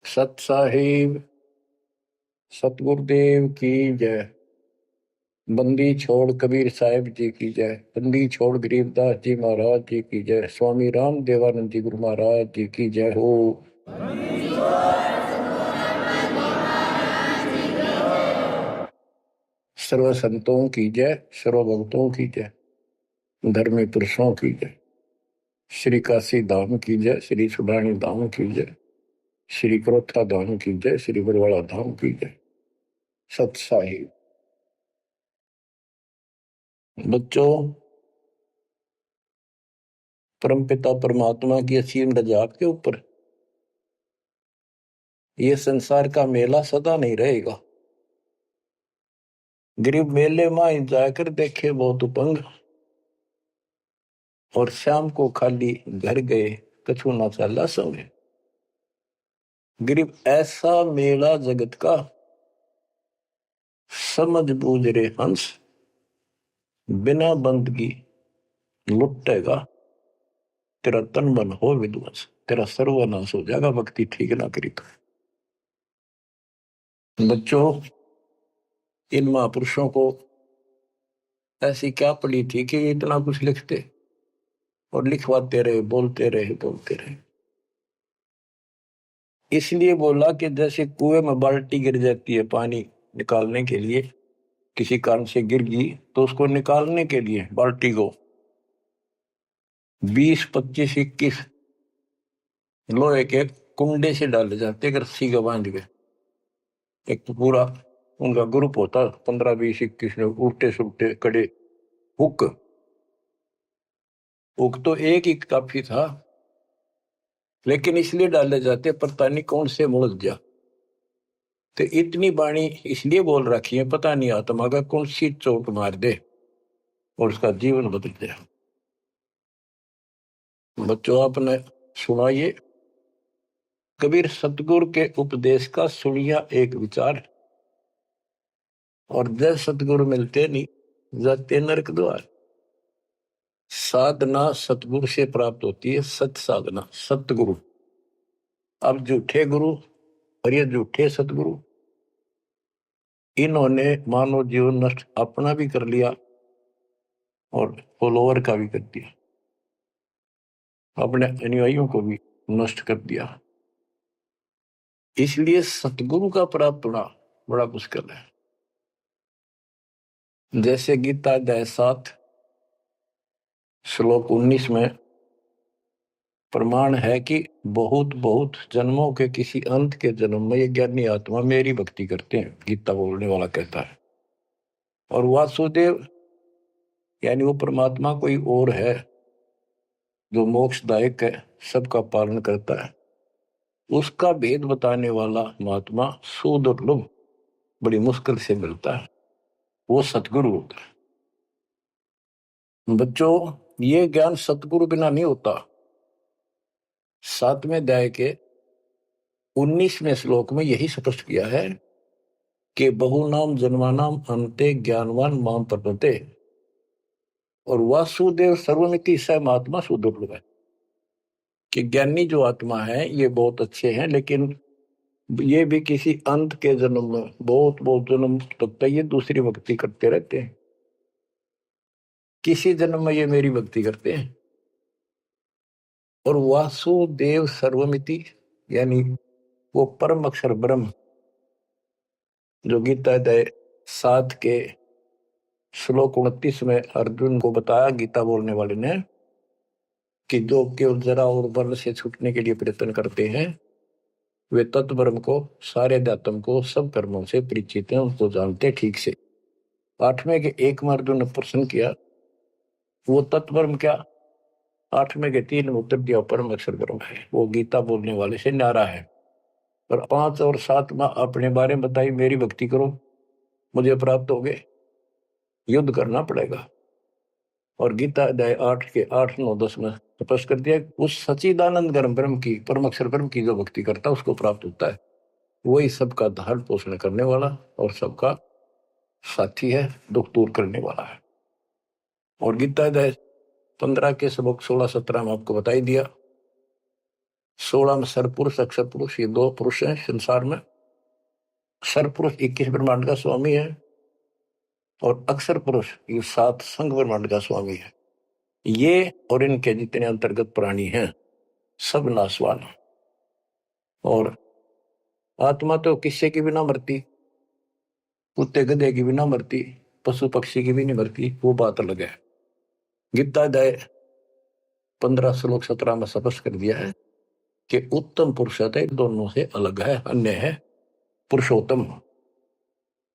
सत साहिब सतगुरुदेव की जय। बंदी छोड़ कबीर साहिब जी की जय। बंदी छोड़ गरीबदास जी महाराज जी की जय। स्वामी राम देवानंद जी गुरु महाराज जी की जय हो। सर्व संतों की जय, सर्व भक्तों की जय, धर्मी पुरुषों की जय। श्री काशी धाम की जय, श्री सुडानी धाम की जय, श्री क्रोथा धाम की जय, श्री बरवाड़ा धाम की जय। सत साहिब बच्चों, परमपिता परमात्मा की असीम रजा आपके ऊपर। ये संसार का मेला सदा नहीं रहेगा। गरीब मेले में जाकर देखे बहुत उपंग, और शाम को खाली घर गए कछु ना चाला संगे। गरीब ऐसा मेला जगत का, समझ बूझ रे हंस, बिना बंदगी लुटेगा तेरा तन मन हो विध्वंस। तेरा सर्वनाश हो जाएगा भक्ति ठीक ना करी तो। बच्चों, इन महापुरुषों को ऐसी क्या पड़ी थी कि इतना कुछ लिखते और लिखवाते रहे, बोलते रहे बोलते रहे। इसलिए बोला कि जैसे कुएं में बाल्टी गिर जाती है पानी निकालने के लिए, किसी कारण से गिर गई तो उसको निकालने के लिए बाल्टी को 20, 25, 21 लोहे के कुंडे से डाले जाते रस्सी का बांध के। एक तो पूरा उनका ग्रुप होता 15, 20, 21 लोग, उल्टे सुलटे कड़े। हुक हुक तो एक ही काफी था, लेकिन इसलिए डाले जाते पता नहीं कौन से मुड़ जा। तो इतनी बाणी इसलिए बोल रखी है, पता नहीं आत्मा का कौन सी चोट मार दे और उसका जीवन बदल जाए। बच्चों, आपने सुना ये कबीर सतगुरु के उपदेश का सुनिया एक विचार, और जय सतगुरु मिलते नहीं जाते नरक द्वार। साधना सतगुरु से प्राप्त होती है, सत साधना सतगुरु। अब झूठे गुरु और ये झूठे सतगुरु, इन्होंने मानव जीवन नष्ट अपना भी कर लिया और फॉलोअर का भी कर दिया, अपने अनुयायियों को भी नष्ट कर दिया। इसलिए सतगुरु का प्राप्त होना बड़ा मुश्किल है। जैसे गीता अध्याय 7 श्लोक 19 में प्रमाण है कि बहुत बहुत जन्मों के किसी अंत के जन्म में ये ज्ञानी आत्मा मेरी भक्ति करते हैं, गीता बोलने वाला कहता है। और वासुदेव यानी वो परमात्मा कोई और है जो मोक्षदायक है, सबका पालन करता है। उसका भेद बताने वाला महात्मा सुदुर्लभ, बड़ी मुश्किल से मिलता है, वो सतगुरु होता है। बच्चों, ये ज्ञान सतगुरु बिना नहीं होता। 7वें अध्याय के 19वें श्लोक में यही स्पष्ट किया है कि बहुनाम जन्मानाम अंते ज्ञानवान माम प्रपते, और वासुदेव सर्वमिति स महात्मा सुदुर्लभ है। कि ज्ञानी जो आत्मा है ये बहुत अच्छे हैं, लेकिन ये भी किसी अंत के जन्म में बहुत बहुत जन्म तक ये दूसरी भक्ति करते रहते हैं। किसी जन्म में ये मेरी भक्ति करते हैं। और वासुदेव सर्वमिति यानी वो परम अक्षर ब्रह्म, जो गीता अध्याय 7 के श्लोक 29 में अर्जुन को बताया गीता बोलने वाले ने, कि जो केवल जरा और बल से छूटने के लिए प्रयत्न करते हैं, वे तत्ब्रह्म को, सारे अध्यात्म को, सब कर्मों से परिचित हैं, उनको जानते ठीक से। 8वें के 1 में अर्जुन ने प्रश्न किया, वो तत्ब्रह्म क्या? 8वें के 3 में उत्तर दिया, परम अक्षर ब्रह्म है। वो गीता बोलने वाले से न्यारा है। और 5 और 7 में अपने बारे में बताई, मेरी भक्ति करो मुझे प्राप्त हो गए, युद्ध करना पड़ेगा। और गीता अध्याय 8 के 8, 9, 10 में स्पष्ट कर दिया, उस सच्चिदानंद गर्म ब्रह्म की, परम अक्षर ब्रह्म की जो भक्ति करता है उसको प्राप्त होता है। वही सबका धारण पोषण करने वाला और सबका साथी है, दुख दूर करने वाला है। और गीता अध्याय 15 के श्लोक 16, 17 में आपको बताई दिया 16 में सरपुरुष अक्षर पुरुष, ये 2 पुरुष हैं संसार में। सरपुरुष 21 ब्रह्मांड का स्वामी है और अक्षर पुरुष ये 7 संघ ब्रह्मांड का स्वामी है। ये और इनके जितने अंतर्गत प्राणी हैं सब नाशवान। और आत्मा तो किसी की भी ना मरती, कुत्ते गधे की भी ना मरती, पशु पक्षी की भी नहीं मरती, वो बात अलग है। गीता अध्याय 15 श्लोक 17 में स्पष्ट कर दिया है कि उत्तम पुरुष दोनों से अलग है, अन्य है पुरुषोत्तम,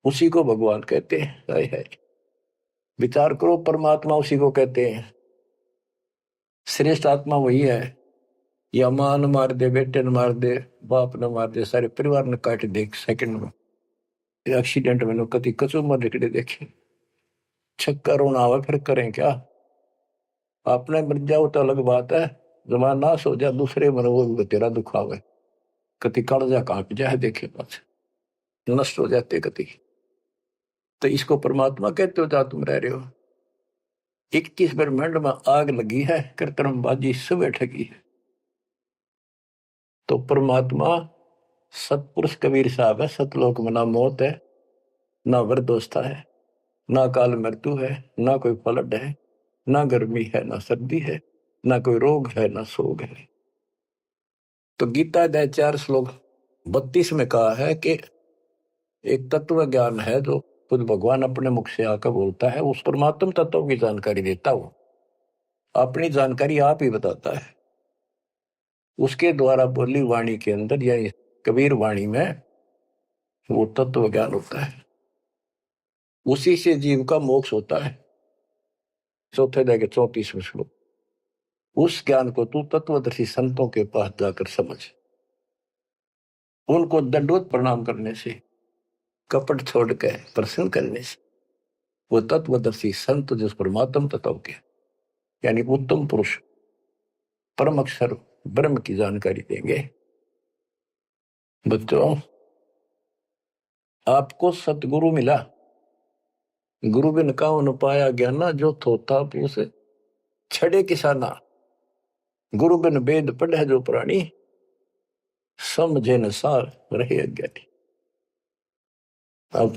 उसी को भगवान कहते हैं। है विचार करो, परमात्मा उसी को कहते हैं। श्रेष्ठ आत्मा वही है। या मां न मार दे, बेटे न मार दे, बाप न मार दे, सारे परिवार ने काट दे सेकंड में। एक्सीडेंट में कति कचू मर निकले देखे, छक्का रोना आवे फिर करें क्या। आपने मर जाओ तो अलग बात है, जमा नाश हो जाए दूसरे मन वो तेरा दुख आवे, कति कालजा कांप जाए देखे पास नष्ट हो जाते कति। तो इसको परमात्मा कहते हो जहां तुम रह रहे हो। 21 ब्रह्मांड में आग लगी है, कृत्रिमबाजी सुबह ठगी है। तो परमात्मा सतपुरुष कबीर साहब है। सतलोक में ना मौत है, ना वरदोस्ता है, ना काल मृत्यु है, ना कोई फ्लड है, ना गर्मी है, ना सर्दी है, ना कोई रोग है, ना सोग है। तो गीता अध्याय 4 श्लोक 32 में कहा है कि एक तत्व ज्ञान है जो खुद भगवान अपने मुख से आकर बोलता है, उस परमात्म तत्व की जानकारी देता हो, अपनी जानकारी आप ही बताता है। उसके द्वारा बोली वाणी के अंदर यानी कबीर वाणी में वो तत्व ज्ञान होता है, उसी से जीव का मोक्ष होता है। चौथे अध्याय के 34वें श्लोक। उस ज्ञान को तू तत्वदर्शी संतों के पास जाकर समझ, उनको दंडवत प्रणाम करने से, कपट छोड़ के प्रसन्न करने से वो तत्वदर्शी संत जिस परमात्म तत्व के यानी उत्तम पुरुष परम अक्षर ब्रह्म की जानकारी देंगे। बच्चों, आपको सतगुरु मिला, गुरु बिन काहू पाया ज्ञाना, जो थोथा पूस छड़े किसाना, गुरु बिन वेद पढ़े जो प्राणी, समझे न सार रहे अज्ञानी। अब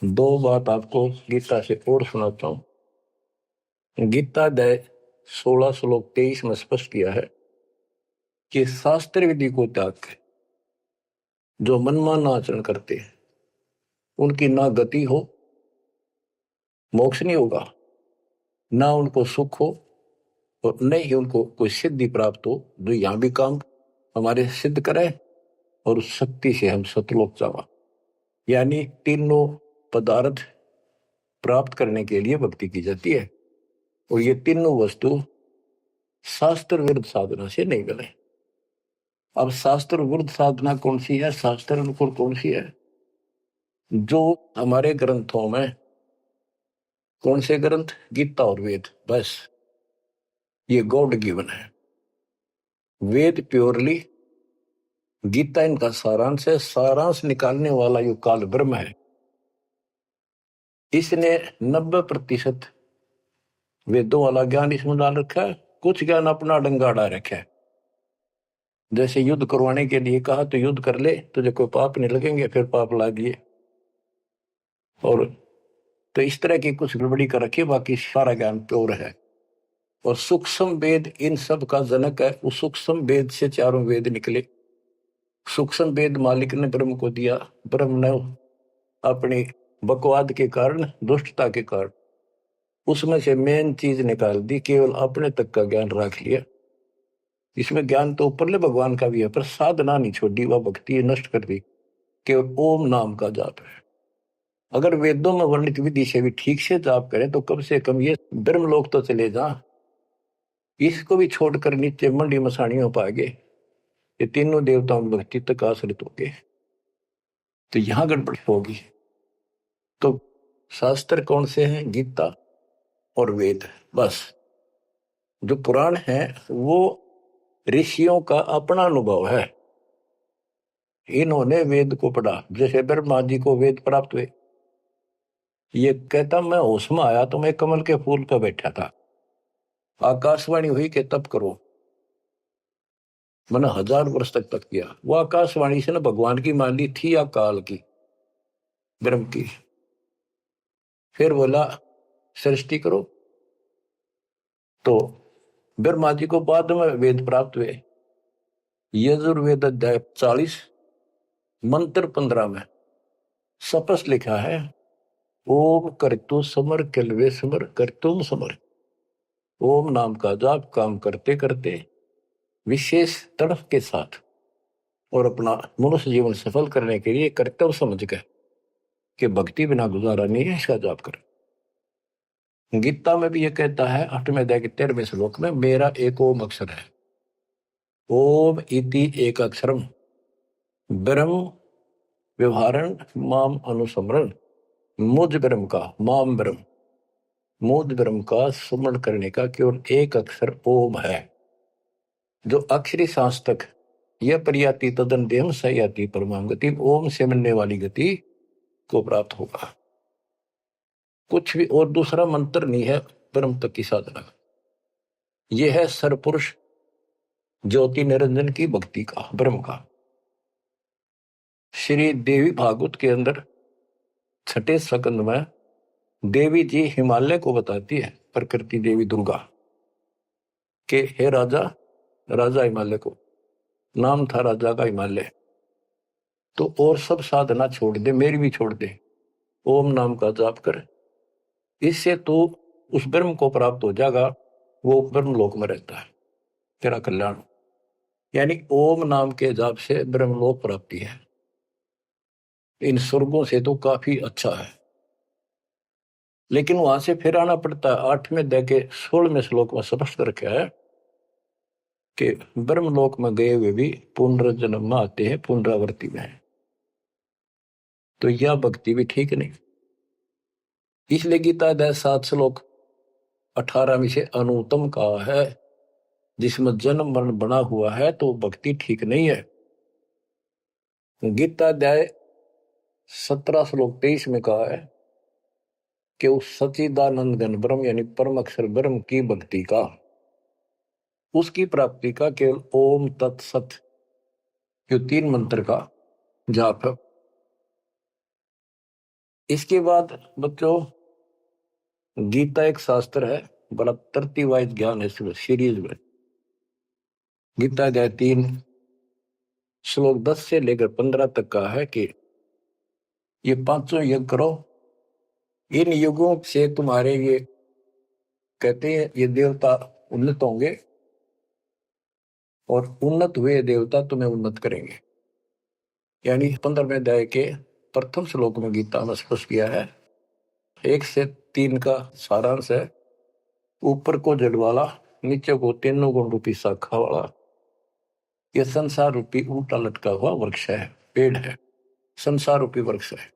2 बात आपको गीता से और सुनाता हूं। गीता अध्याय 16 श्लोक 23 में स्पष्ट किया है कि शास्त्र विधि को त्याग के जो मनमान आचरण करते हैं उनकी ना गति हो, मोक्ष नहीं होगा, ना उनको सुख हो और न ही उनको कोई सिद्धि प्राप्त हो जो यहां भी काम हमारे सिद्ध करे और उस शक्ति से हम सतलोक जावा। यानी तीनों पदार्थ प्राप्त करने के लिए भक्ति की जाती है और ये तीनों वस्तु शास्त्र विरुद्ध साधना से नहीं मिले। अब शास्त्र विरुद्ध साधना कौन सी है, शास्त्र अनुकूल कौन सी है? जो हमारे ग्रंथों में, कौन से ग्रंथ? गीता और वेद, बस ये गॉड गिवन है। वेद प्योरली, गीता इनका सारांश है। सारांश निकालने वाला यो काल ब्रह्म है। इसने 90% वेदों वाला ज्ञान इसमें डाल रखा है, कुछ ज्ञान अपना डंगाड़ा रखा है। जैसे युद्ध करवाने के लिए कहा तो युद्ध कर ले, तुझे कोई पाप नहीं लगेंगे, फिर पाप लागिए। और तो इस तरह की कुछ गड़बड़ी कर रखी, बाकी सारा ज्ञान प्योर है। और सूक्ष्म वेद इन सब का जनक है। उस सूक्ष्म वेद से 4 वेद निकले। सूक्ष्म वेद मालिक ने ब्रह्म को दिया, ब्रह्म ने अपनी बकवाद के कारण, दुष्टता के कारण उसमें से मेन चीज निकाल दी, केवल अपने तक का ज्ञान रख लिया। इसमें ज्ञान तो ऊपरले भगवान का भी है, पर साधना नहीं छोड़ी, वह भक्ति नष्ट कर दी। केवल ओम नाम का जाप है। अगर वेदों में वर्णित विधि से भी ठीक से जाप करें तो कम से कम ये ब्रह्मलोक तो चले जा। इसको भी छोड़कर नीचे मंडी मसाणियों पाएंगे, ये तीनों देवताओं में भक्ति तक आश्रित होंगे, तो यहां गड़बड़ होगी। तो शास्त्र कौन से हैं? गीता और वेद। बस जो पुराण है वो ऋषियों का अपना अनुभव है। इन्होंने वेद को पढ़ा, जैसे ब्रह्मा जी को वेद प्राप्त हुए। ये कहता मैं होश में आया तो मैं कमल के फूल पर बैठा था, आकाशवाणी हुई कि तप करो। मैंने 1000 वर्ष तक किया। वो आकाशवाणी से ना भगवान की मान ली थी या काल की, ब्रह्म की। फिर बोला सृष्टि करो। तो ब्रह्मा जी को बाद में वेद प्राप्त हुए। यजुर्वेद अध्याय 40 मंत्र 15 में स्पष्ट लिखा है, ओम करतु समर कलवे समर करतुम समर। ओम नाम का जाप काम करते करते विशेष तड़फ के साथ और अपना मनुष्य जीवन सफल करने के लिए कर्तव्य समझ कर कि भक्ति बिना गुजारा नहीं है, इसका जाप कर। गीता में भी यह कहता है 8वें अध्याय के 13वें श्लोक में, मेरा एक ओम अक्षर है। ओम इति एक अक्षरम ब्रह्म व्यवहारण माम अनुसमरण। मुझ ब्रह्म का, माम ब्रह्म, मुझ ब्रह्म का स्मरण करने का केवल एक अक्षर ओम है। जो अक्षरी सांस तक यह प्रयाति तदन देहम सयाति परमाम गति, ओम से मिलने वाली गति को प्राप्त होगा। कुछ भी और दूसरा मंत्र नहीं है ब्रह्म तक की साधना। यह है सरपुरुष ज्योति निरंजन की भक्ति का, ब्रह्म का। श्री देवी भागवत के अंदर 6ठे स्कंद में देवी जी हिमालय को बताती है, प्रकृति देवी दुर्गा के, हे राजा, राजा हिमालय को नाम था राजा का हिमालय, तो और सब साधना छोड़ दे, मेरी भी छोड़ दे, ओम नाम का जाप कर, इससे तो उस ब्रह्म को प्राप्त हो जाएगा। वो ब्रह्म लोक में रहता है, तेरा कल्याण। यानी ओम नाम के जाप से ब्रह्मलोक प्राप्ति है। इन स्वर्गों से तो काफी अच्छा है, लेकिन वहां से फिर आना पड़ता है। 8वें अध्याय के 16वें श्लोक में स्पष्ट रखा है कि ब्रह्मलोक में गए हुए भी पुनर्जन्म में आते हैं, पुनरावृत्ति में है। तो यह भक्ति भी ठीक नहीं। इसलिए गीता अध्याय 7 श्लोक 18 से अनुत्तम कहा है, जिसमें जन्म मरण बना हुआ है तो भक्ति ठीक नहीं है। गीता अध्याय 17 श्लोक 23 में कहा है कि उस सच्चिदानंद घन ब्रह्म यानी परम अक्षर ब्रह्म की भक्ति का, उसकी प्राप्ति का केवल ओम तत्सत जो 3 मंत्र का जाप है। इसके बाद बच्चों गीता एक शास्त्र है, बड़ा तरतीवाइज ज्ञान है सीरीज में। गीता अध्याय 3 श्लोक 10 से लेकर 15 तक का है कि ये 5 यज्ञ करो, इन युगों से तुम्हारे ये कहते हैं ये देवता उन्नत होंगे और उन्नत हुए देवता तुम्हें उन्नत करेंगे। यानी 15वें अध्याय के प्रथम श्लोक में गीता में स्पष्ट किया है। 1 से 3 का सारांश है, ऊपर को जड़ वाला, नीचे को तीनों गुण रूपी शाखा वाला, यह संसार रूपी उल्टा लटका हुआ वृक्ष है, पेड़ है, संसार रूपी वृक्ष है।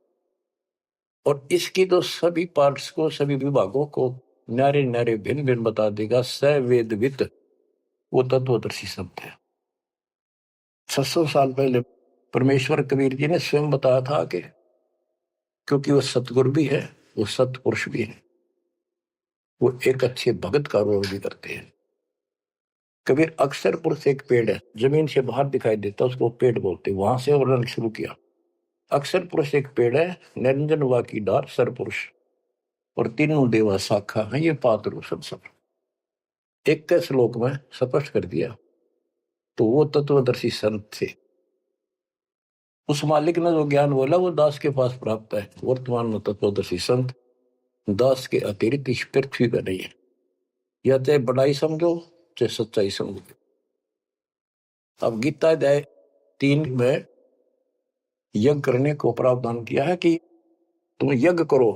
और इसकी तो सभी पार्ट्स को, सभी विभागों को न्यारे न्यारे भिन्न भिन्न बता देगा सवेदवित वो तत्वदर्शी शब्द है। 600 साल पहले परमेश्वर कबीर जी ने स्वयं बताया था कि क्योंकि वो सतगुरु भी है, वो सतपुरुष भी है, वो एक अच्छे भगत का रोल भी करते हैं। कबीर अक्षर पुरुष एक पेड़ है, जमीन से बाहर दिखाई देता, उसको पेड़ बोलते, वहां से वर्णन शुरू किया। अक्षर पुरुष एक पेड़ है, निरंजन वा की डार सरपुरुष, और तीनों देवा शाखा है, ये पात्र सब 1 श्लोक में स्पष्ट कर दिया। तो वो तत्वदर्शी संत थे। उस मालिक ने जो ज्ञान बोला वो दास के पास प्राप्त है। वर्तमान में तत्वदर्शी संत दास के अतिरिक्त इस पृथ्वी पर नहीं है। या चाहे बड़ाई समझो चाहे सच्चाई समझो। अब गीता अध्याय 3 में यज्ञ करने को प्रावधान किया है कि तुम यज्ञ करो,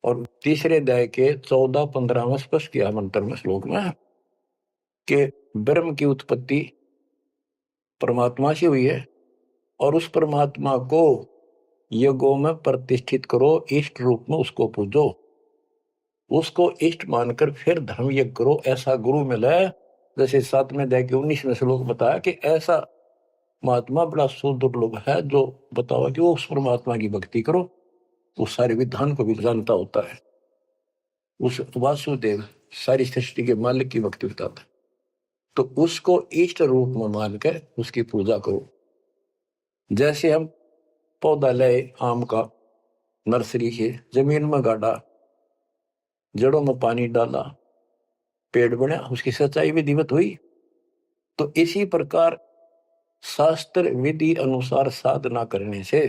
और तीसरे अध्याय के 14-15 में स्पष्ट किया मंत्र में, श्लोक में, कि ब्रह्म की उत्पत्ति परमात्मा से हुई है और उस परमात्मा को यज्ञों में प्रतिष्ठित करो, इष्ट रूप में उसको पूजो, उसको इष्ट मानकर फिर धर्म यज्ञ करो। ऐसा गुरु मिला है, जैसे 7वें अध्याय के 19वें श्लोक बताया कि ऐसा महात्मा बड़ा सुदुर्लभ है जो बताओ कि वो उस परमात्मा की भक्ति करो, उस सारे विधान को भी जानता होता है, उस वासुदेव सारी सृष्टि के मालिक की भक्ति बताता है। तो उसको इष्ट रूप में मानकर उसकी पूजा करो। जैसे हम पौधा लाए आम का नर्सरी से, जमीन में गाड़ा, जड़ों में पानी डाला, पेड़ बना, उसकी सच्चाई विधिवत हुई। तो इसी प्रकार शास्त्र विधि अनुसार साधना करने से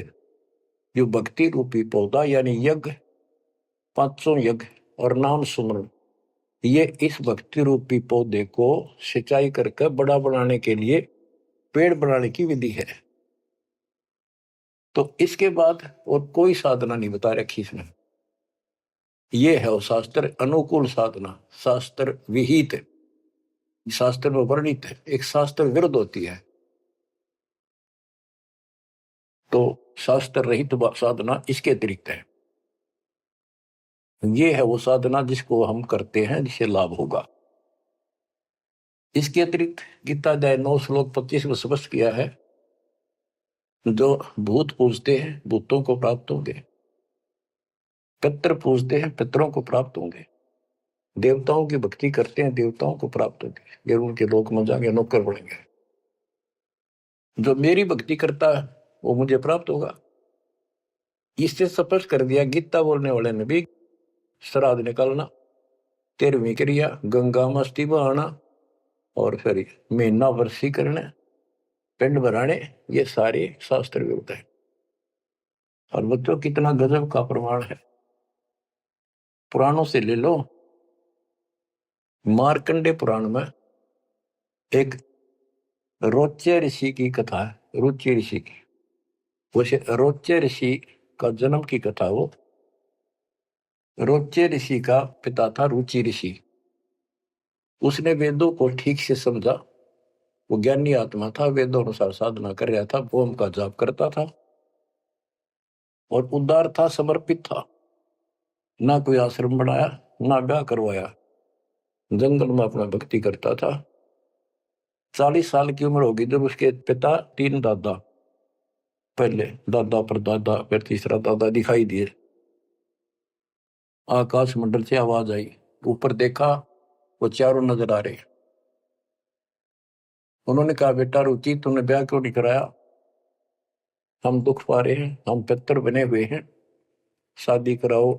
जो भक्ति रूपी पौधा यानी यज्ञ, 500 यज्ञ और नाम सुमरण, ये इस भक्ति रूपी पौधे को सिंचाई करके बड़ा बनाने के लिए पेड़ बनाने की विधि है। तो इसके बाद और कोई साधना नहीं बता रखी इसमें। ये है वो शास्त्र अनुकूल साधना, शास्त्र विहित, शास्त्र में वर्णित है, एक शास्त्र विरुद्ध होती है। तो शास्त्र रहित साधना इसके अतिरिक्त है। ये है वो साधना जिसको हम करते हैं, जिससे लाभ होगा। इसके अतिरिक्त गीता अध्याय 9 श्लोक 25 में स्पष्ट किया है, जो भूत पूजते हैं भूतों को प्राप्त होंगे, पितर पूजते हैं पितरों को प्राप्त होंगे, देवताओं की भक्ति करते हैं देवताओं को प्राप्त होंगे, ये उनके लोक में जाएंगे, नौकर बनेंगे। जो मेरी भक्ति करता है वो मुझे प्राप्त होगा। इससे स्पष्ट कर दिया गीता बोलने वाले ने भी, श्राद्ध निकालना, 13वीं क्रिया गंगा मस्ती बहाना, और फिर महीना वर्षी करना, पिंड भराने, ये सारे शास्त्र विरुद्ध है। और बच्चों कितना गजब का प्रमाण है, पुराणों से ले लो। मार्कंडे पुराण में एक रोच्य ऋषि की कथा है, रुचि ऋषि की। वैसे रोच्य ऋषि का जन्म की कथा वो। रोच्य ऋषि का पिता था रुचि ऋषि। उसने वेदों को ठीक से समझा, वो ज्ञानी आत्मा था, वेदों अनुसार साधना कर रहा था, ओम का जाप करता था और उदार था, समर्पित था। ना कोई आश्रम बनाया, ना ब्याह करवाया, जंगल में अपना भक्ति करता था। 40 साल की उम्र होगी जब उसके पिता, 3 दादा, पहले दादा पर दादा, फिर तीसरा दादा दिखाई दिए। आकाश मंडल से आवाज आई, ऊपर देखा, वो चारों नजर आ रहे। उन्होंने कहा, बेटा रुचि, तुमने ब्याह क्यों नहीं कराया? हम दुख पा रहे हैं, हम पितर बने हुए हैं, शादी कराओ,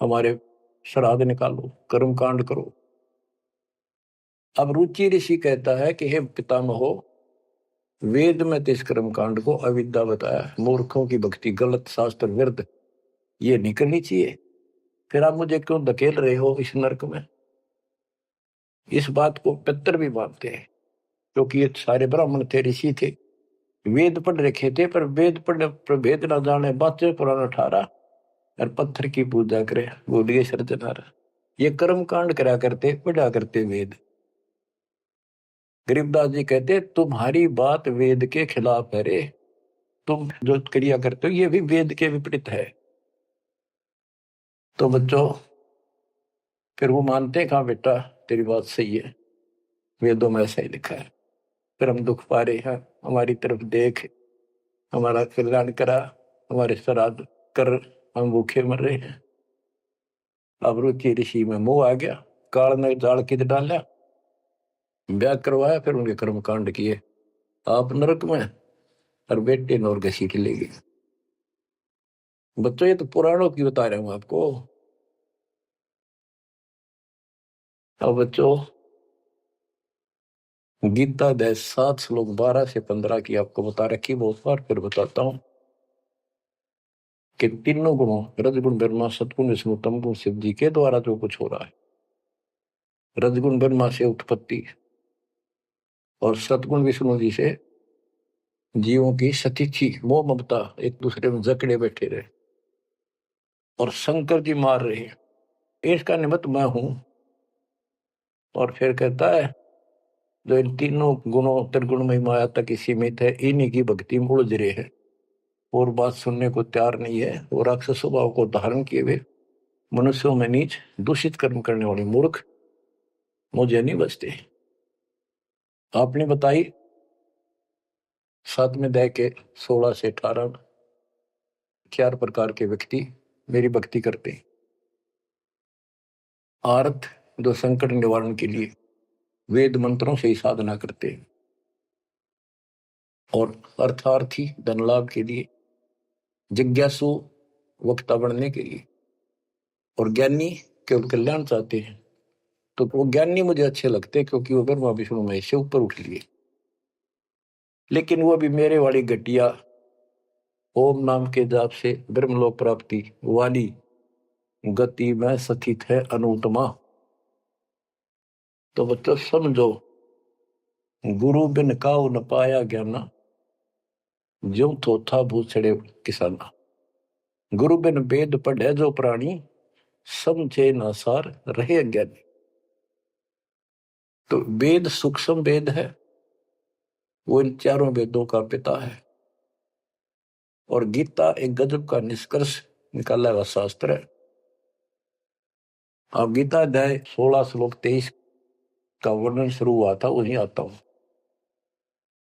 हमारे श्राद्ध निकालो, कर्म कांड करो। अब रुचि ऋषि कहता है कि हे पितामहो, वेद में तो इस कर्म कांड को अविद्या बताया, मूर्खों की भक्ति, गलत, शास्त्र विरुद्ध, ये नहीं करनी चाहिए। फिर आप मुझे क्यों धकेल रहे हो इस नरक में? इस बात को पितर भी मानते हैं, क्योंकि ये सारे ब्राह्मण थे, ऋषि थे, वेद पढ़ रखे थे, पर वेद पढ़ प्रभेद न जाने, बातें पुराना ठारा और पत्थर की पूजा करे, बोलिए सर्जनारा। ये कर्म कांड करा करते, पढ़ा करते वेद। गरीबदास जी कहते, तुम्हारी बात वेद के खिलाफ है रे, तुम जो क्रिया करते हो ये भी वेद के विपरीत है। तो बच्चों, फिर वो मानते हैं, कहा बेटा तेरी बात सही है, वेदों में ऐसा ही लिखा है, फिर हम दुख पा रहे हैं, हमारी तरफ देख, हमारा कल्याण करा, हमारे श्राद्ध कर, हम भूखे मर रहे हैं। अब रुचि ऋषि में मोह आ गया, काल ने जाल किद डाला, ब्याह करवाया, फिर उनके कर्म कांड किए, आप नरक में और बेटे नौर घसीट ले गए। बच्चों, ये तो पुराणों की बता रहा हूं आपको। अब बच्चों, गीता अध्याय 7 श्लोक 12 से 15 की आपको बता रखी बहुत बार, फिर बताता हूं कि तीनों गुणों, रजगुण ब्रह्मा, सतगुण विष्णु, तमगुण शिव जी के द्वारा जो कुछ हो रहा है। रजगुण ब्रह्मा से उत्पत्ति और सतगुण विष्णु जी से जीवों की सतिथि, मोह ममता, एक दूसरे में जकड़े बैठे रहे, और शंकर जी मार रहे हैं, इसका निमित्त मैं हूं। और फिर कहता है, जो इन तीनों गुणों त्रिगुणमयी माया तक ही सीमित है, इन्हीं की भक्ति में उलझ रहे हैं और बात सुनने को तैयार नहीं है। वो राक्षस स्वभाव को धारण किए हुए मनुष्यों में नीच, दूषित कर्म करने वाले मूर्ख मुझे नहीं बचते। आपने बताई 7वें अध्याय के 16 से 18 4 प्रकार के व्यक्ति मेरी भक्ति करते हैं। आर्त, जो संकट निवारण के लिए, वेद मंत्रों से ही साधना करते हैं और अर्थार्थी धन लाभ के लिए, जिज्ञासु वक्ता बनने के लिए, और ज्ञानी केवल कल्याण चाहते हैं। तो वो ज्ञानी मुझे अच्छे लगते हैं क्योंकि वो ब्रह्मा विष्णु महेश से ऊपर उठ लिए। लेकिन वो भी मेरे वाली घटिया ओम नाम के जाप से ब्रह्मलोक प्राप्ति वाली गति में स्थित है अनुत्तमा। तो बच्चों समझो, गुरु बिन काऊ न पाया ज्ञाना, ज्यों थोथा भूछड़े किसाना। गुरु बिन वेद पढ़े जो प्राणी, समझे न सार रहे अज्ञानी। तो वेद सूक्ष्म वेद है, वो इन चारों वेदों का पिता है। और गीता एक गजब का निष्कर्ष निकाला हुआ शास्त्र है। अब गीता अध्याय 16 श्लोक 23 का वर्णन शुरू हुआ था, वहीं आता हूं।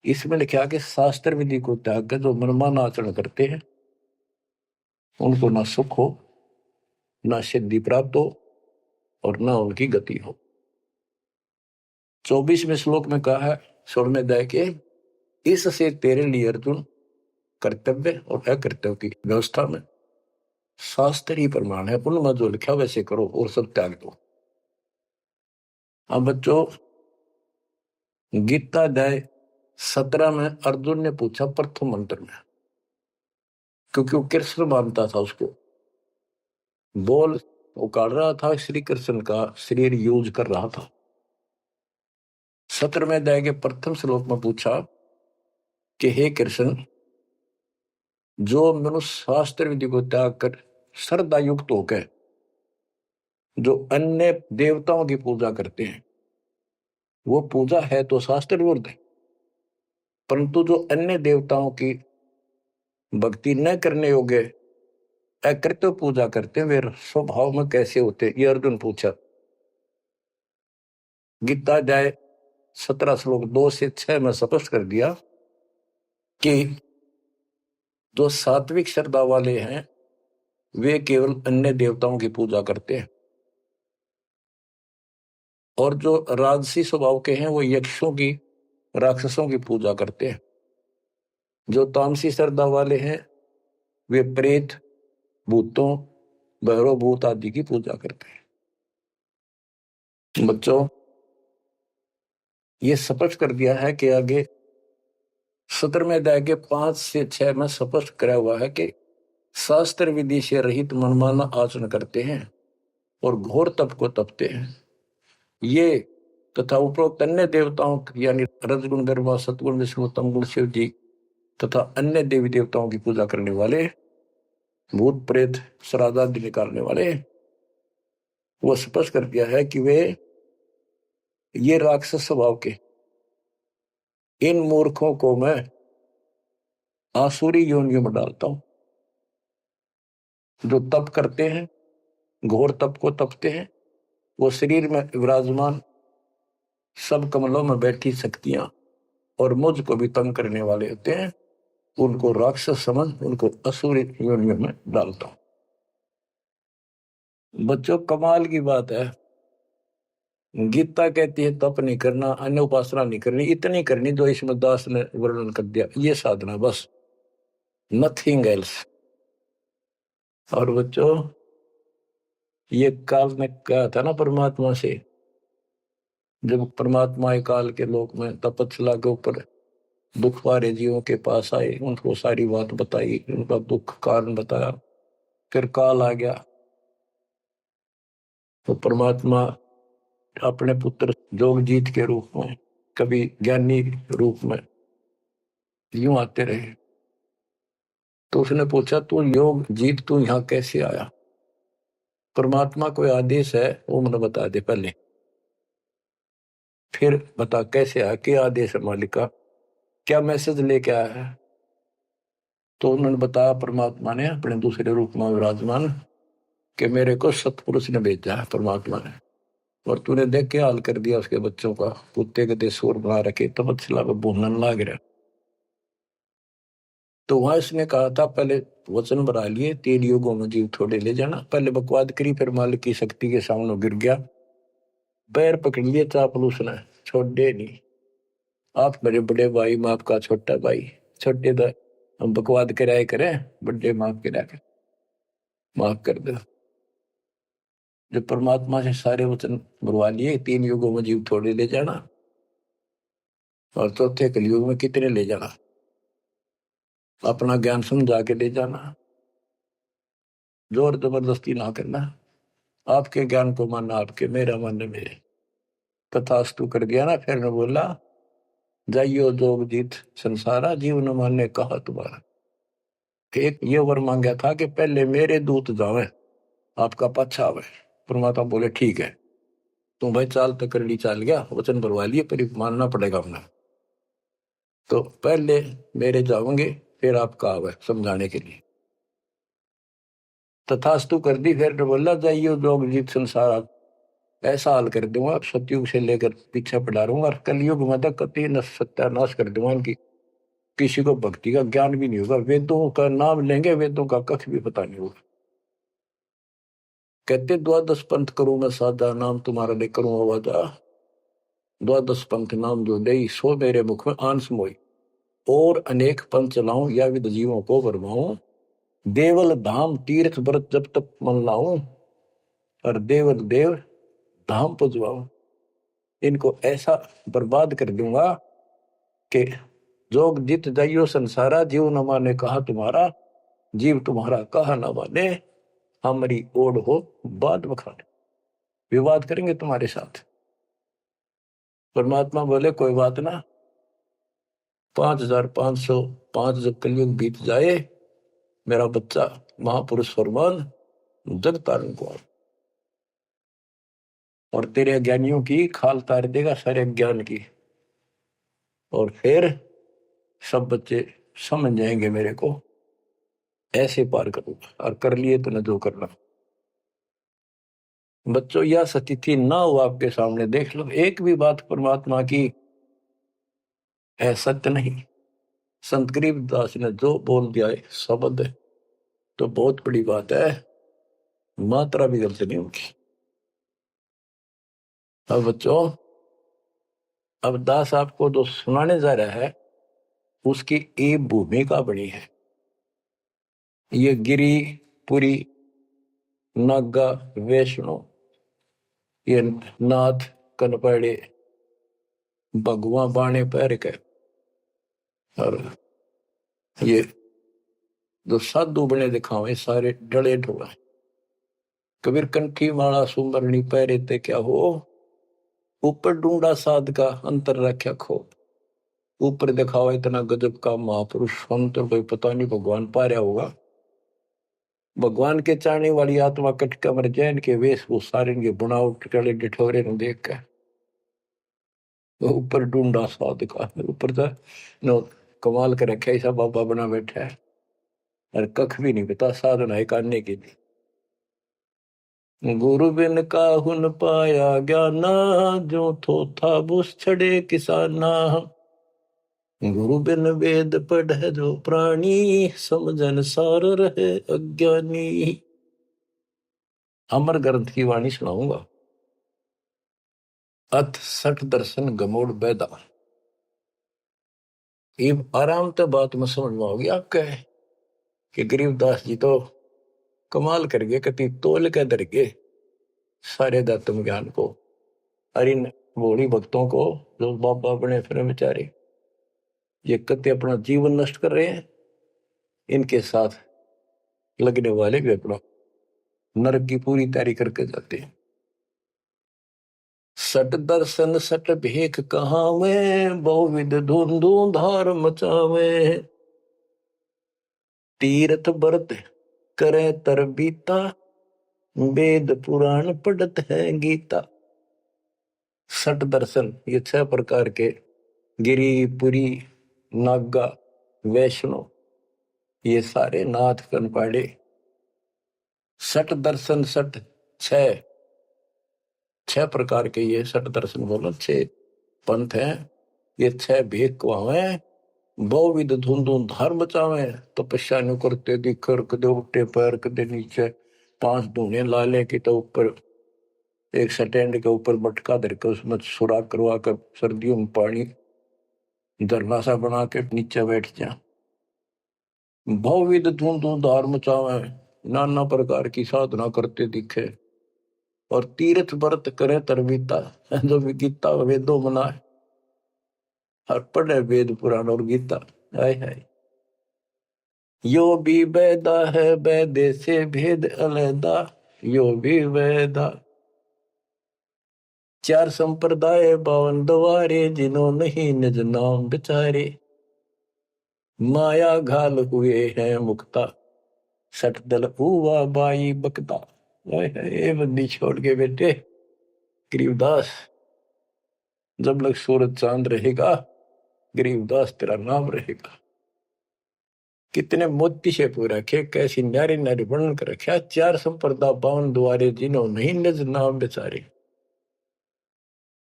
इसमें लिखा कि शास्त्र विधि को त्याग कर जो मनमाना आचरण करते हैं उनको ना सुख हो, ना सिद्धि प्राप्त हो और ना उनकी गति हो। 24वें श्लोक में कहा है 16वें अध्याय के, इससे तेरे लिए अर्जुन कर्तव्य और अकर्तव्य की व्यवस्था में शास्त्र ही प्रमाण है। उनमें जो लिखा वैसे करो और सब त्याग दो। अब बच्चों, गीता अध्याय 17 में अर्जुन ने पूछा प्रथम मंत्र में, क्योंकि वो कृष्ण मानता था उसको, बोल उकाड़ रहा था, श्री कृष्ण का शरीर यूज कर रहा था। 17वें अध्याय के प्रथम श्लोक में पूछा कि हे कृष्ण, जो मनुष्य शास्त्र विधि को त्याग कर श्रद्धा युक्त होकर जो अन्य देवताओं की पूजा करते हैं, वो पूजा है तो शास्त्र विरुद्ध है। परंतु जो अन्य देवताओं की भक्ति न करने योग्य अकृत्य पूजा करते हैं, वे स्वभाव में कैसे होते हैं, ये अर्जुन पूछा। गीता अध्याय 17 श्लोक 2 से 6 में स्पष्ट कर दिया कि जो सात्विक श्रद्धा वाले हैं वे केवल अन्य देवताओं की पूजा करते हैं, और जो राजसी स्वभाव के हैं वो यक्षों की, राक्षसों की पूजा करते हैं। जो तामसी श्रद्धा वाले हैं वे प्रेत, भूतों, भैरव भूत आदि की पूजा करते हैं। बच्चों, ये स्पष्ट कर दिया है कि आगे 17वें अध्याय के 5 से 6 में स्पष्ट करा हुआ है कि शास्त्र विधि से रहित मनमाना आचरण करते हैं और घोर तप को तपते हैं। ये तथा उपरोक्त अन्य देवताओं यानी रजगुण, ब्रह्मा, सतगुण, विष्णु, तमगुण, शिव जी तथा अन्य देवी देवताओं की पूजा करने वाले, भूत प्रेत, श्राद्ध आदि निकालने वाले, वो स्पष्ट कर दिया है कि वे ये राक्षस स्वभाव के इन मूर्खों को मैं आसुरी योनियों में डालता हूं। जो तप करते हैं, घोर तप को तपते हैं, वो शरीर में विराजमान सब कमलों में बैठी शक्तियां और मुझको भी तंग करने वाले होते हैं, उनको राक्षस समझ उनको असुरी योनियों में डालता हूं। बच्चों, कमाल की बात है, गीता कहती है तप नहीं करना, अन्य उपासना नहीं करनी, इतनी करनी जो इसमें दास ने वर्णन कर दिया, ये साधना बस, नथिंग एल्स। और बच्चों, ये काल ने कहा था ना परमात्मा से, जब परमात्मा काल के लोक में तपस्या के ऊपर दुख वाले जीवों के पास आए, उनको सारी बात बताई, उनका दुख कारण बताया, फिर काल आ गया तो परमात्मा अपने पुत्र जोगजीत के रूप में, कभी ज्ञानी रूप में यूं आते रहे। तो उसने पूछा, तू योग जीत, तू यहां कैसे आया? परमात्मा कोई आदेश है वो मुझे बता दे पहले, फिर बता कैसे आया, क्या आदेश है मालिक का, क्या मैसेज लेके आया है? तो उन्होंने बताया परमात्मा ने अपने दूसरे रूप में विराजमान कि मेरे को सतपुरुष ने भेजा है परमात्मा ने, और तूने देख के हाल कर दिया उसके बच्चों का, कुत्ते के देशोर बना रखे, तपस्या में भूनन लाग रहा। तो वहां इसने कहा था पहले वचन बना लिए, 3 युगों में जीव थोड़े ले जाना, पहले बकवाद करी, फिर मालिक की शक्ति के सामने गिर गया, पैर पकड़ लिए चापलूस ने, छोड़ दे नहीं। आप मेरे बड़े भाई, मैं आपका छोटा भाई। छोटे तो हम बकवाद कराए करें, बड़े माफ करा कर, माफ कर दो। जो परमात्मा से सारे वचन बुलवा लिए, 3 युगों में जीव थोड़े ले जाना, और चौथे कलयुग में कितने ले जाना। अपना ज्ञान समझा के ले जाना, जोर जबरदस्ती ना करना। आपके ज्ञान को मानना आपके, मेरा मानना मेरे। तथास्तु कर दिया ना। फिर ने बोला, जाइयो जोग जीत संसारा, जीव न माने कहा तुम्हारा। एक ये वर मांगा था कि पहले मेरे दूत जावे, आपका पच्छा आवे। परमात्मा बोले ठीक है, तुम भाई चाल तक कर ली, चाल गया, वचन भरवा लिए, पर मानना पड़ेगा अपना। तो पहले मेरे जाओगे, फिर आपका आवे समझाने के लिए। तथास्तु कर दी। फिर ने बोला, जाइयो जोग जीत संसारा, ऐसा हाल कर दूंगा सतयुग से लेकर पीछे पढ़ा रहूंगा, और कलयुग में तक कति सत्यानाश कर दूंगा इनकी। किसी को भक्ति का ज्ञान भी नहीं होगा, वेदों का नाम लेंगे, वेदों का कख भी पता नहीं होगा। कहते द्वादश पंथ करूं मैं साधा, नाम तुम्हारा ले करूं आवाजा। द्वादश पंथ नाम जो दे, सो मेरे मुख में आन समोई। और अनेक पंथ चलाऊं, या विद जीवों को बरमाऊं। देवल धाम तीर्थ व्रत जब तक मन लाऊं, और देवल देव धाम पुजवाऊं। इनको ऐसा बर्बाद कर दूंगा कि जोग जित जाइयो संसारा, जीव न माने कहा तुम्हारा। जीव तुम्हारा कहा न माने, हमारी ओढ़ हो बात बखाने। विवाद करेंगे तुम्हारे साथ। परमात्मा बोले कोई बात ना, 5505 जब कलयुग बीत जाए, मेरा बच्चा महापुरुष फरमान जग तारण को, और तेरे अज्ञानियों की खाल तार देगा, सारे ज्ञान की। और फिर सब बच्चे समझ जाएंगे मेरे को, ऐसे पार करूंगा। और कर लिए तो न जो करना। बच्चों, यह स्थिति ना हो आपके सामने, देख लो एक भी बात परमात्मा की है सत्य नहीं। संत गरीबदास ने जो बोल दिया है शब्द है, तो बहुत बड़ी बात है, मात्रा भी गलत नहीं उनकी। अब बच्चों, अब दास आपको जो सुनाने जा रहा है, उसकी एक भूमिका बनी है। ये गिरी पुरी नागा वैष्णो, ये नाथ कनपड़े भगवा बाणे पैर के, और ये जो साधु बने दिखावे सारे डले ढोला। कबीर कंठी माला सुमरनी पैरे ते क्या हो, ऊपर ढूंढा साध का अंतर रख्या खो। ऊपर दिखावा इतना गजब का महापुरुष संत, कोई पता नहीं भगवान पा रहा होगा। भगवान के चाहने वाली आत्मा कटका मर जाए, इनके वेशभूषा इनके बुनावट टले डिठोरे ने देख कर ऊपर ढूंढा साध का। ऊपर तो नो कमाल कर रखे, ऐसा बाबा बना बैठा है, और कख भी नहीं पता साधना है करने के लिए। गुरु बिन काहुन पाया ज्ञाना, जो थो था बुस छड़े किसाना। गुरु बिन वेद पढ़े जो प्राणी, समझन सार रहे अज्ञानी। अमर ग्रंथ की वाणी सुनाऊंगा। अथ सठ दर्शन गमोड़ बैदा। ये आराम तो बात में समझ में होगी आपके, कि गरीबदास जी तो कमाल कर गए, कति तोल के दर गए सारे दत्तम ज्ञान को, और इन भोली भक्तों को जो बाबा बने फिर बेचारे ये कति अपना जीवन नष्ट कर रहे हैं, इनके साथ लगने वाले भी अपना नरक की पूरी तैयारी करके जाते हैं। सट दर्शन सट भेख कहावे, बहुविध धुंधु धार मचावे। तीर्थ व्रत करे तर बीता, वेद पुराण पढ़त है गीता। सट दर्शन ये 6 प्रकार के, गिरी पुरी नागा वैष्णो, ये सारे नाथ कनपाड़े। सट दर्शन सट 6 प्रकार के, ये सट दर्शन बोलो 6 पंथ हैं। ये 6 भेद कुआवे, बहुविध धुंधु धार बचावे। तपस्या नु करते दिखर, कदे उल्टे पैर कदे नीचे, 5 धूने लाले की तो ऊपर एक स्टैंड के ऊपर मटका धरकर उसमें सुराख करवा कर सर्दियों में पानी धरना सा बना के नीचे बैठ जा। बहुविध धूमधार मचावे, नाना प्रकार की साधना करते दिखे और तीर्थ व्रत करे तरबीता, जो भी गीता वेदों मनाए और पढ़े वेद पुराण और गीता। हाय हाय, यो भी वेदा है वेदे से भेद अलैदा, यो भी वेदा। चार संप्रदाय 52 द्वारे, जिन्हों नहीं निज नाम बिचारे। माया घाल हुए हैं मुक्ता, सट दल हुआ बाई बकता। ये बंदी छोड़ के बेटे गरीबदास, जब लग सूरज चांद रहेगा गरीबदास तेरा नाम रहेगा। कितने मोती से पूरा रखे, कैसी न्यारी न्यारी वर्णन कर रखा। चार संप्रदा 52 द्वारे, जिन्हों नहीं निज नाम बेचारे।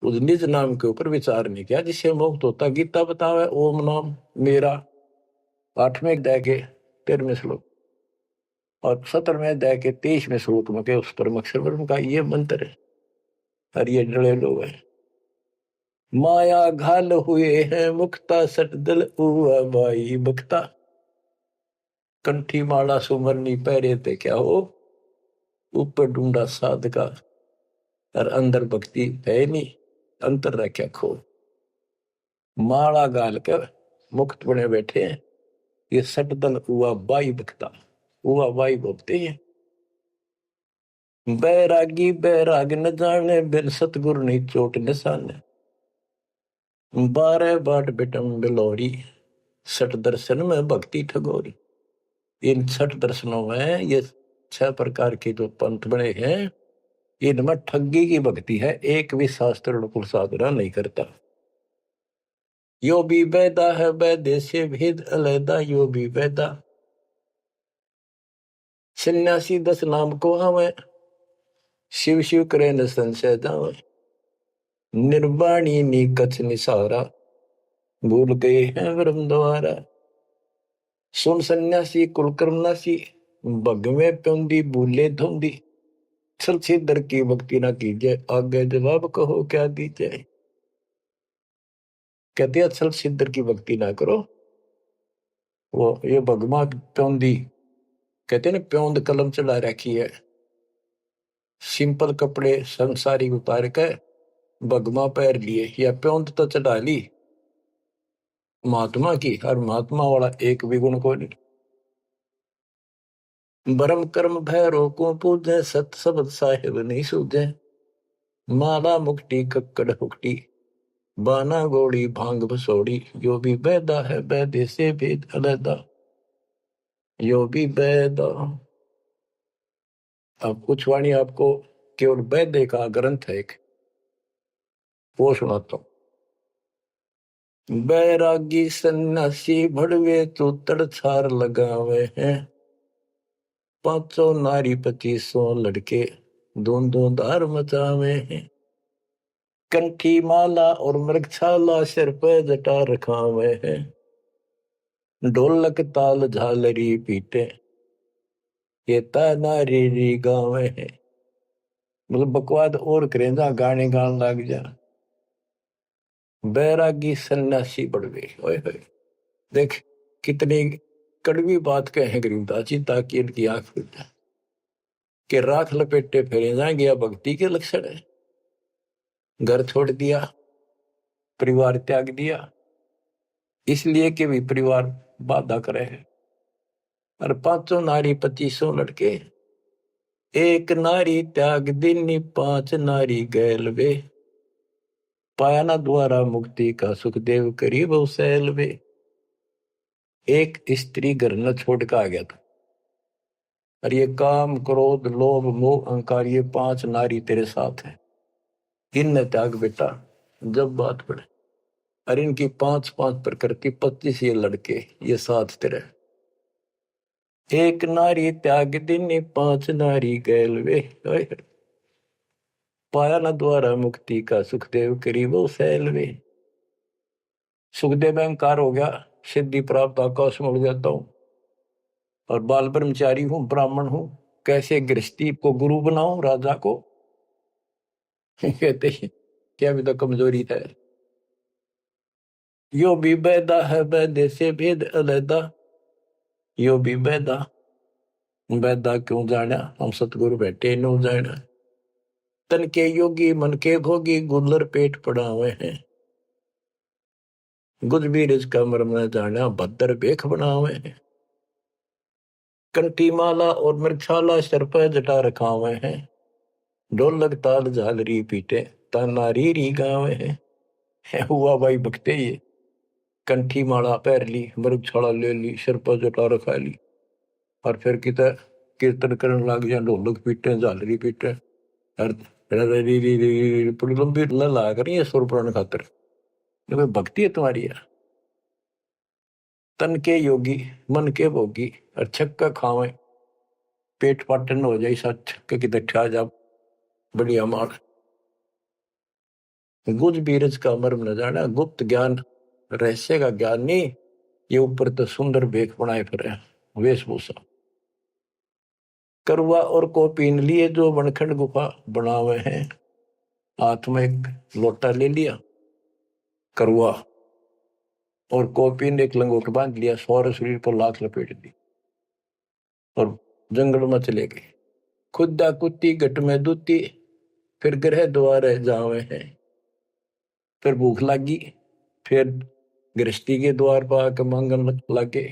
उस निज नाम के ऊपर विचार नहीं किया जिससे मुक्त होता। गीता बतावे ओम नाम मेरा, 8वें अध्याय के 13वें श्लोक और 17वें अध्याय के 23वें श्लोक में के उस परम अक्षर ब्रह्म का ये मंत्र है। और ये डरे लोग हैं। माया घाल हुए हैं मुक्ता, सट दल हुआ बाई बक्ता। कंठी माला सुमरनी पहरे थे क्या हो, ऊपर ढूंढा साधका और अंदर भक्ति है नहीं, अंतर रखा खो। माला गाल कर मुक्त बने बैठे हैं, ये सट दल हुआ बाई बक्ता, हुआ बाई बोलते हैं। बैरागी बैराग न जाने, बिन सतगुरु नहीं चोट निशाने। 12 बाट बिटम बिलोरी, सठ दर्शन में भक्ति ठगोरी। इन 6 दर्शनों में ये 6 प्रकार के जो पंथ बने हैं, इनमें ठगी की भक्ति है। एक भी शास्त्र अनुकूल साधना नहीं करता। यो भी वेदा है वैदे से भेद अलैदा, यो भी वेदा। सन्यासी 10 नाम को आवे, शिव शिव करे न संशय जावे। निर्वाणी नी कछ निसारा, भूल गए हैं ब्रह्म द्वारा। सुन सन्यासी कुलकर्मनासी, भगवे प्योंदी भूले धोंदी। छल छिदर की भक्ति ना कीजिए, आगे जवाब कहो क्या दीजिए। कहते हैं छल छिदर की भक्ति ना करो। वो ये भगवा प्योंदी कहते हैं ना, प्योंद कलम चढ़ा रखी है, सिंपल कपड़े संसारी उतार के भगवा पैर लिए, या प्योंद तो चढ़ा ली महात्मा की, और महात्मा वाला एक भी गुण को नहीं। ब्रह्म कर्म भैरो को पूजे, सत शब्द साहिब नहीं सूझे। माला मुक्ति कक्कड़ हुक्टी, बाना गोड़ी भांग बसोड़ी। यो भी बैदा है बैदे से भेद अलैदा, यो भी बैदा। अब कुछ वाणी आपको केवल बैदे का ग्रंथ है एक, वो सुनाता हूं। बैरागी सन्यासी भड़वे तो तड़छार लगावे हैं। 500 नारी 2500 लड़के दोन धार मचावे हैं। कंठी माला और मृगछाला सिर पे जटा रखावे हैं। ढोलक ताल झालरी पीटे, ये नारी री गावे हैं। मतलब बकवाद और करेंदा, गाने गान लग जा। बैरागी सन्यासी बढ़वे, ओए होए, देख कितनी कड़वी बात कहे गरीबदास जी, ताकि इनकी आंख खुल जाए कि राख लपेटे फेरे जाएंगे या भक्ति के लक्षण है। घर छोड़ दिया, परिवार त्याग दिया, इसलिए कि भी परिवार बाधा करे है। और 500 नारी 2500 लड़के, एक नारी त्याग दिनी 5 नारी गैल वे। पाया ना द्वारा मुक्ति का सुखदेव करीब सैल वे। एक स्त्री घर न छोड़ कर आ गया था, और ये काम क्रोध लोभ मोह अहंकार, ये 5 नारी तेरे साथ है, इन त्याग बेटा। जब बात पड़े, अरे इनकी 5-5 प्रकृति 25 ये लड़के, ये साथ तेरे। एक नारी त्याग दिनी 5 नारी गैल वे। पाया न द्वारा मुक्ति का सुखदेव करीबो सैल वे। सुखदेव अहंकार हो गया, सिद्धि प्राप्त आकाश में उड़ जाता हूं, और बाल ब्रह्मचारी हूं, ब्राह्मण हूं, कैसे गृहस्थी को गुरु बनाऊं राजा को। कहते हैं क्या भी तो कमजोरी था। यो भी बैदा है बैदे से भेद अलैदा, यो भी बैदा, बैदा क्यों जाना हम सतगुरु बैठे नो जाना। तन के योगी मन के भोगी गुल्लर पेट पड़ावे हैं, गुज भी रिज का मरम न जाना भद्र बेख बनावे हैं। कंठी माला और मृक्षाला सर पर जटा रखावे हैं, ढोलक ताल झालरी पीटे ताना री गावे हैं। हुआ भाई भक्ते ये कंठी माला पैर ली, मृगछाला ले ली, सिर पर जटा रखा ली, और फिर किता कीर्तन करने लग जाए, ढोलक पीटे झालरी पीटे और बड़ी लंबी ला करी है सुर पुराण खातर। ये भक्ति है तुम्हारी यार। तन के योगी मन के भोगी और छक्का खावे, पेट पाटन हो जाए सा छक्के की दठा जा बढ़िया मार। गुज बीरज का मर्म न जाना, गुप्त ज्ञान रहस्य का ज्ञान नहीं, ये ऊपर तो सुंदर भेख बनाए फिर वेशभूषा। करवा और को पीन लिए जो बनखंड गुफा बनावे हैं, हाथ में एक लोटा ले लिया करवा और कोपीन एक लंगोट बांध लिया, सौर शरीर पर लाख लपेट दी और जंगल में चले गए। खुदा कुत्ती घट में दूती, फिर ग्रह द्वार जावे हैं। फिर भूख लगी, फिर गृहस्थी के द्वार पर आकर मांगन लगे,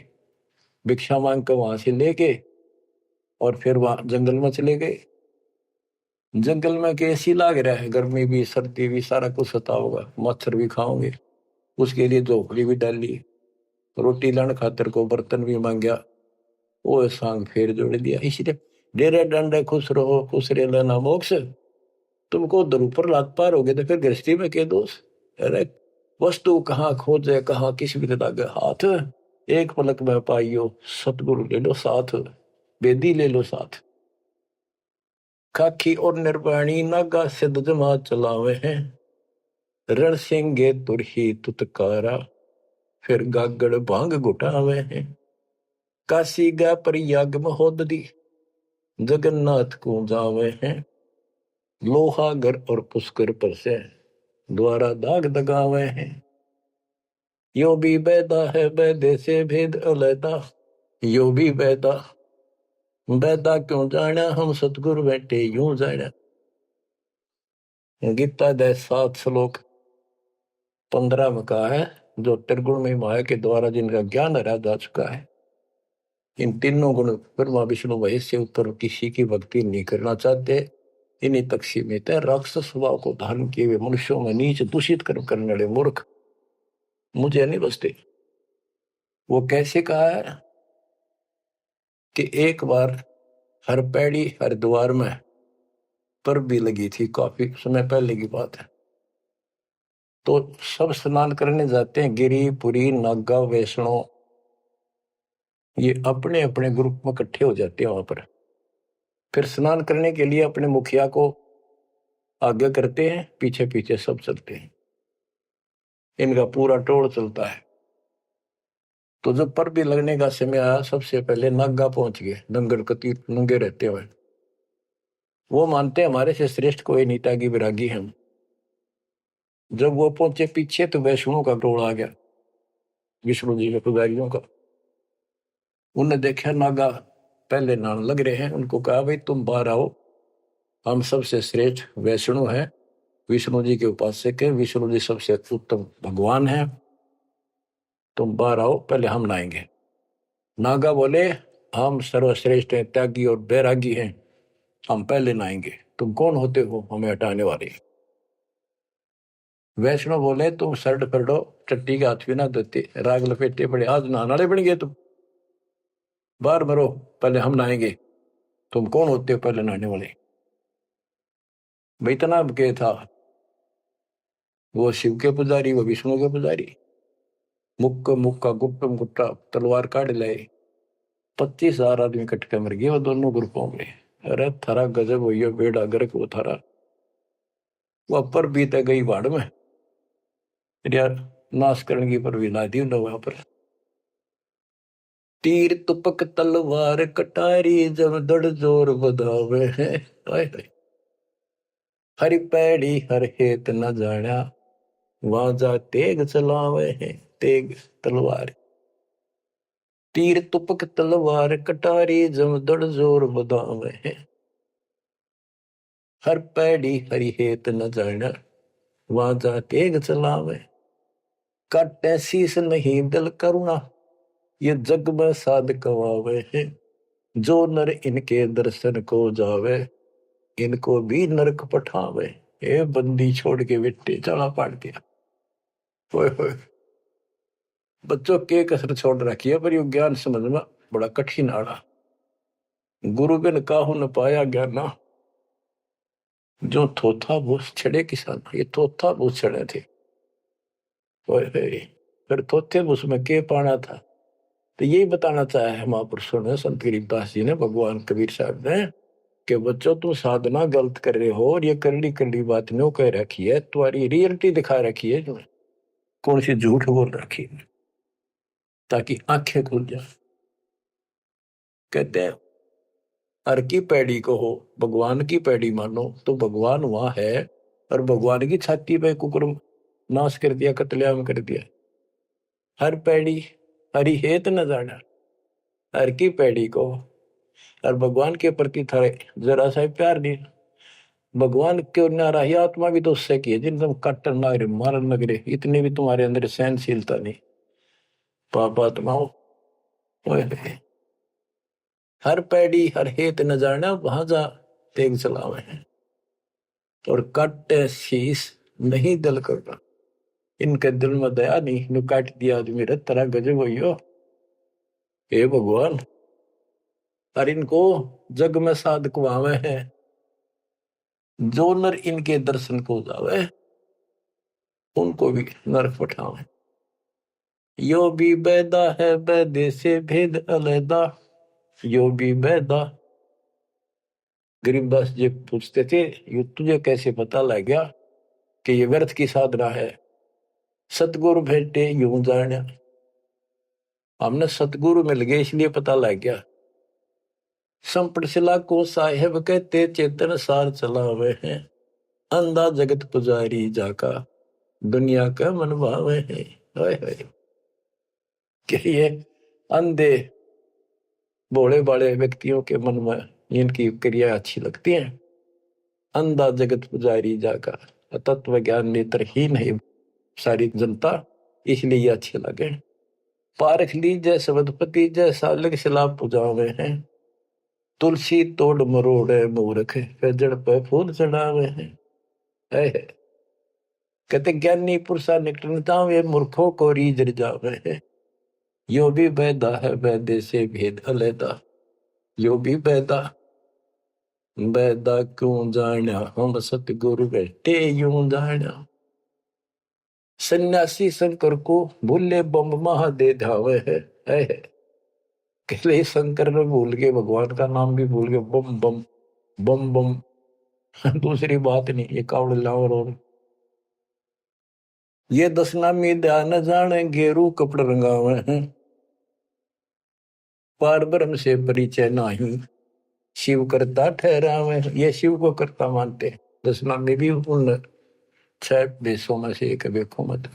भिक्षा मांग कर वहां से लेके और फिर वहां जंगल में चले गए। जंगल में कैसी लाग रहा है, गर्मी भी सर्दी भी सारा कुछ सता होगा, मच्छर भी खाओगे, उसके लिए झोपड़ी भी डाली, रोटी लाने खातर को बर्तन भी मांगया, वो सांग फेर जोड़ दिया। इसलिए डेरे डंडे खुश रहो खुश रे लेना मोक्ष, तुमको दर ऊपर लात पार हो गए तो फिर गृहस्थी में क्या दोष। अरे वस्तु कहाँ खोजे कहाँ किस भी लगे हाथ, एक पलक में पाइयो सतगुरु ले लो साथ, बेदी ले लो साथ। खाकी और निर्वाणी नागा सिद्ध जमा चलावे हैं, रण सिंगे तुरही तुतकारा, फिर गागड़ भांग घुटावे हैं। काशी गा प्रयाग महोदरी, जगन्नाथ को जावे हैं। लोहागर और पुष्कर पर से द्वारा दाग दगावे हैं। यो भी बैदा है बैदे से भेद अलैदा, यो भी बैदा, बैदा क्यों जाना हम सतगुरु बैठे यूं जाना। गीता दे 7 श्लोक 15 में कहा है, जो त्रिगुण में माया के द्वारा जिनका ज्ञान हरा जा चुका है, इन तीनों गुण ब्रह्मा विष्णु महेश से उत्तर किसी की भक्ति नहीं करना चाहते, इन्हीं तक सीमित है। राक्षस स्वभाव को धारण किए हुए मनुष्यों में नीच दूषित कर्म करने वाले मूर्ख मुझे नहीं बसते। वो कैसे कहा है कि एक बार हर पैड़ी हर द्वार में पर भी लगी थी, काफी समय पहले की बात है। तो सब स्नान करने जाते हैं, गिरी पुरी नागा वैष्णो, ये अपने अपने ग्रुप में इकट्ठे हो जाते हैं वहां पर। फिर स्नान करने के लिए अपने मुखिया को आगे करते हैं, पीछे पीछे सब चलते हैं, इनका पूरा टोल चलता है। तो जब पर भी लगने का समय आया, सबसे पहले नागा पहुंच गए, दंगल कती नंगे रहते हुए। वो मानते हमारे से श्रेष्ठ कोई नीता की विरागी हम। जब वो पहुंचे पीछे तो वैष्णो का टोल आ गया, विष्णु जी के पुजारियों का। उन्हें देखा नागा पहले नान लग रहे हैं, उनको कहा भाई तुम बाहर आओ, हम सबसे श्रेष्ठ वैष्णु हैं, विष्णु जी के उपासक है, विष्णु जी सबसे उत्तम भगवान है, तुम बाहर आओ पहले हम नहाएंगे। नागा बोले हम सर्वश्रेष्ठ हैं, त्यागी और बैरागी हैं, हम पहले नहाएंगे, तुम कौन होते हो हमें हटाने वाले। वैष्णव बोले तुम शर्ट पकड़ो, टट्टी के हाथ भी ना देते, राग लपेटे पड़े, आज नहाने वाले बन गए तुम, बाहर मरो पहले हम नहाएंगे, तुम कौन होते हो पहले नहाने वाले। भाई इतना के था, वो शिव के पुजारी वो विष्णु के पुजारी। मुक्का मुक्का गुप्तम गुप्ता तलवार काट लाए, 25,000 आदमी कट के मर गए वो दोनों ग्रुपों में। अरे थारा गजब हुई है, बेड़ा गर्क वो थारा, वो पर बीते गई बाढ़ में यार, नाश करने की पर भी ला दी वहां पर। तीर तुपक तलवार कटारी जब दड़ जोर बधावे है, हरि पैड़ी हर हेत न जाना, वहां जा तेग चलावे है, तेग तलवार, तीर तुपक तलवार कटारी, जम दड़ जोर बदावे है। हर पैड़ी हरि हेत न जाना, वहां जा तेग चलावे, काटे शीस नहीं दिल करुणा, ये जग में साध कवावे है। जो नर इनके दर्शन को जावे, इनको भी नरक पठावे। ए बंदी छोड़ के बेटे चला पाड़ दिया। होए होए, बच्चों के कसर छोड़ रखी है, पर यू ज्ञान समझ में बड़ा कठिन आड़ा। गुरु बिन काहू न पाया ज्ञाना, जो थोथा भूस छड़े किसान, ये थोथा भूस छड़े थे। होए होए, फिर थोथे भूस में के पाना था, तो यही बताना चाहे है महापुरुषों ने, संत गरीबदास जी ने, भगवान कबीर साहब ने, कि बच्चों तुम साधना गलत कर रहे हो, और ये करड़ी करड़ी बात नो कह रखी है, तुम्हारी रियलिटी दिखा रखी है, तुम्हें कौन सी झूठ बोल रखी है, ताकि आंखें खुल जाए। कहते हैं हर की पैड़ी को हो, भगवान की पैड़ी मानो, तो भगवान वहां है, और भगवान की छाती पे कुकुर नाश कर दिया, कत्लेआम कर दिया। हर पैड़ी हरि हेत न जाना, हर की पैड़ी को, और भगवान के प्रति थारे जरा सा प्यार नहीं। भगवान क्यों नारा ही, आत्मा भी तो उससे की है, जिन तुम काटन लग रहे, मारन लग रहे, इतनी भी तुम्हारे अंदर सहनशीलता नहीं। पाप आत्माओं, हर पैड़ी हर हेत न जाना, वहां जा तेग चलावे हैं, और काटे शीस नहीं दिल करना। इनके दिल में दया नहीं, नु काट दिया आदमी रे, तरह गजब हो। हे भगवान, और इनको जग में साध कुआवे हैं, जो नर इनके दर्शन को जावे, उनको भी नरक पठावे। यो भी बैदा है, बैदे से भेद अलैदा, यो भी बैदा। गरीबदास जी पूछते थे, ये तुझे कैसे पता लग गया कि ये व्यर्थ की साधना है? सतगुरु भेटे यूं जाना, हमने सतगुरु मिल गए इसलिए पता लग गया। संपट शिला को साहेब कहते, चेतन सार चलावे हैं, अंधा जगत पुजारी जाका, दुनिया का मन भावे है। कि ये अंधे भोले भाले व्यक्तियों के मन में इनकी क्रिया अच्छी लगती है। अंधा जगत पुजारी जाका, तत्व ज्ञान नेत्रहीन है सारी जनता, इसलिए ये अच्छे लगे। पारख लीजय सबदपति, जैसा लग शिला पुजावे हैं, तुलसी तोड़ मरोड़े मूर्ख, जड़ पे फूल चढ़ावे हैं। कहते ज्ञानी पुरुषा निकटन जावे, मूर्खों को रीझ जावे है। यो भी बैदा है, बैदे से भेद अलैदा, यो भी बैदा, बैदा क्यों जाना, हम सतगुरु बैठे यूं जाना। सन्यासी शंकर को भूले बम महादे धावे है। कहले शंकर ने भूल के, भगवान का नाम भी भूल के, बम बम बम बम। दूसरी बात नहीं, ये कावड़ लावर। और ये दसनामी ध्यान जाने, गेरू कपड़ रंगावे हैं, पार ब्रह्म से परिचय नाही, शिव करता ठहरावे। ये शिव को करता मानते। दसनामी भी उन 6 देशों में से एक देखो मत।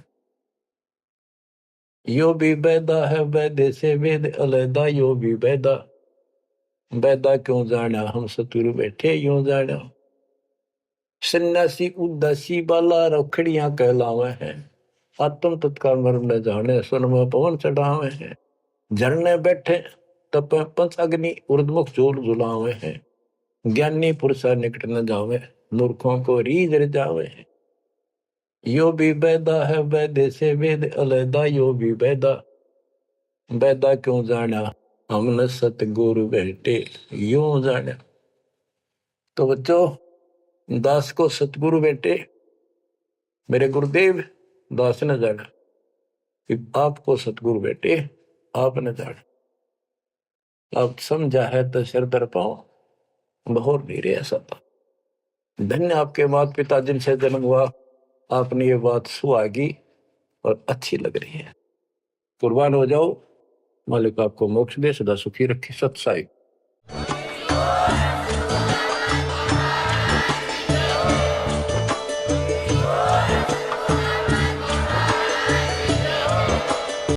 यो भी बैदा है, बैदे से वेद अलैदा, यो भी बैदा, बैदा क्यों जाना, हम सतुरु बैठे यूं जाना। सन्यासी उदासी बाला रखड़ियां कहलावे हैं, आत्म तत्काल मर्म न जाने, सुन में पवन चढ़ावे हैं। झरने बैठे तप पंच अग्नि, उर्दमुख जोर झुलावे हैं। ज्ञानी पुरुषा निकट न जावे, मूर्खों को रीझ जावे हैं। यो भी बैदा है, बैदे से वेद अलैदा, यो भी बैदा, बैदा क्यों जाना, हमने सतगुरु बैठे यूं जाना। तो बच्चों, दास को सतगुरु बैठे, मेरे गुरुदेव दास ने जाना, कि आपको सतगुरु बैठे आपने जाना। आप समझा है तो सिर दर पाओ, बहुत नहीं रे ऐसा। धन्य आपके माता पिता जिनसे जन्म हुआ, आपने ये बात सुहागी और अच्छी लग रही है। कुर्बान हो जाओ, मालिक आपको मोक्ष दे, सदा सुखी रखे। सत साई।